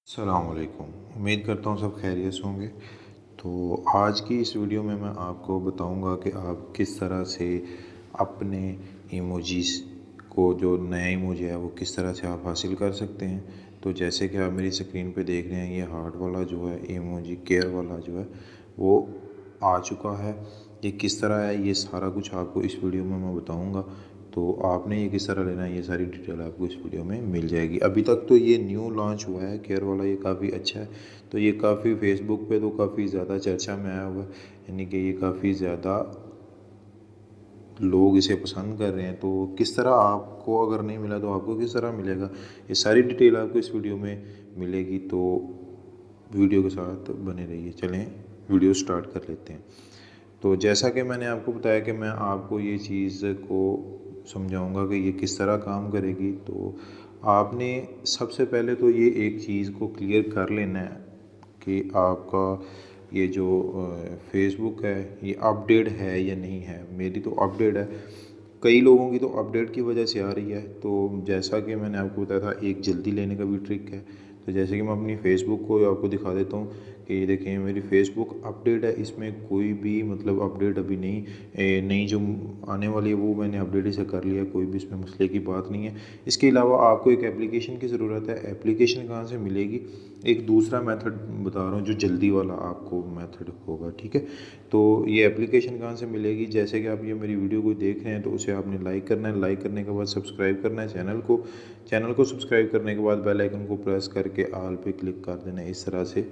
अस्सलाम वालेकुम। उम्मीद करता हूँ सब खैरियत से होंगे। तो आज की इस वीडियो में मैं आपको बताऊंगा कि आप किस तरह से अपने इमोजीज़ को, जो नया इमोजी है वो किस तरह से आप हासिल कर सकते हैं। तो जैसे कि आप मेरी स्क्रीन पे देख रहे हैं, ये हार्ट वाला जो है इमोजी, केयर वाला जो है वो आ चुका है। ये किस तरह है, ये सारा कुछ आपको इस वीडियो में मैं बताऊंगा। तो आपने ये किस तरह लेना है, ये सारी डिटेल आपको इस वीडियो में मिल जाएगी। अभी तक तो ये न्यू लॉन्च हुआ है केयर वाला, ये काफ़ी अच्छा है। तो ये काफ़ी फेसबुक पे तो काफ़ी ज़्यादा चर्चा में आया हुआ है, यानी कि ये काफ़ी ज़्यादा लोग इसे पसंद कर रहे हैं। तो किस तरह आपको अगर नहीं मिला तो आपको किस तरह मिलेगा, ये सारी डिटेल आपको इस वीडियो में मिलेगी। तो वीडियो के साथ बने रहिए। चलें वीडियो स्टार्ट कर लेते हैं। तो जैसा कि मैंने आपको बताया कि मैं आपको ये चीज़ को समझाऊंगा कि ये किस तरह काम करेगी। तो आपने सबसे पहले तो ये एक चीज़ को क्लियर कर लेना है कि आपका ये जो फेसबुक है ये अपडेट है या नहीं है। मेरी तो अपडेट है, कई लोगों की तो अपडेट की वजह से आ रही है। तो जैसा कि मैंने आपको बताया था, एक जल्दी लेने का भी ट्रिक है। तो जैसे कि मैं अपनी फ़ेसबुक को आपको दिखा देता हूँ कि ये देखें मेरी फ़ेसबुक अपडेट है, इसमें कोई भी मतलब अपडेट अभी नहीं नई जो आने वाली है वो मैंने अपडेट इसे कर लिया, कोई भी इसमें मसले की बात नहीं है। इसके अलावा आपको एक एप्लीकेशन की ज़रूरत है। एप्लीकेशन कहाँ से मिलेगी, एक दूसरा मेथड बता रहा हूँ जो जल्दी वाला आपको मेथड होगा, ठीक है। तो ये एप्लीकेशन कहाँ से मिलेगी, जैसे कि आप ये मेरी वीडियो को देख रहे हैं तो उसे आपने लाइक करना है, लाइक करने के बाद सब्सक्राइब करना है चैनल को सब्सक्राइब करने के बाद बेल आइकन को प्रेस करके ऑल पे क्लिक कर देना है। इस तरह से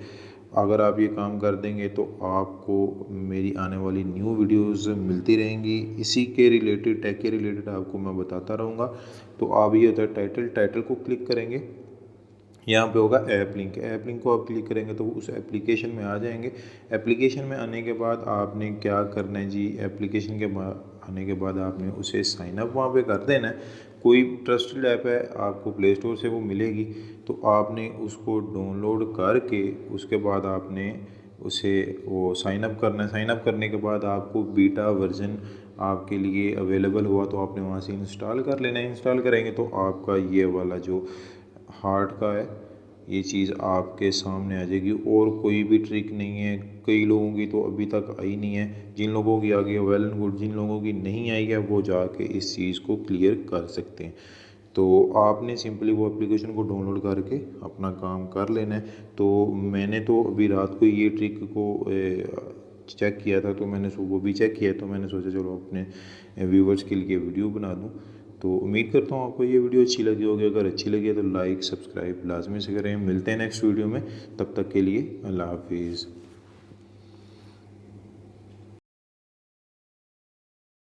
अगर आप ये काम कर देंगे तो आपको मेरी आने वाली न्यू वीडियोस मिलती रहेंगी, इसी के रिलेटेड, टेक के रिलेटेड आपको मैं बताता रहूँगा। तो आप ये होता है टाइटल को क्लिक करेंगे, यहाँ पे होगा ऐप लिंक को आप क्लिक करेंगे तो उस एप्लीकेशन में आ जाएंगे। एप्लीकेशन में आने के बाद आपने क्या करना है जी, एप्लीकेशन के आने के बाद आपने उसे साइन अप वहाँ पे कर देना है। कोई ट्रस्टेड ऐप है, आपको प्ले स्टोर से वो मिलेगी। तो आपने उसको डाउनलोड करके उसके बाद आपने उसे वो साइन अप करना है। साइन अप करने के बाद आपको बीटा वर्जन आपके लिए अवेलेबल हुआ तो आपने वहाँ से इंस्टॉल कर लेना है। इंस्टॉल करेंगे तो आपका ये वाला जो हार्ट का है ये चीज़ आपके सामने आ जाएगी। और कोई भी ट्रिक नहीं है, कई लोगों की तो अभी तक आई नहीं है। जिन लोगों की आ गई है वेल एंड गुड, जिन लोगों की नहीं आई है वो जाके इस चीज़ को क्लियर कर सकते हैं। तो आपने सिंपली वो एप्लीकेशन को डाउनलोड करके अपना काम कर लेना है। तो मैंने तो अभी रात को ये ट्रिक को चेक किया था, तो मैंने सुबह भी चेक किया, तो मैंने सोचा चलो अपने व्यूवर्स के लिए वीडियो बना दूँ। तो उम्मीद करता हूँ आपको ये वीडियो अच्छी लगी होगी। अगर अच्छी लगी है तो लाइक सब्सक्राइब लाजमी से करें। मिलते हैं नेक्स्ट वीडियो में, तब तक के लिए अल्लाह हाफिज़।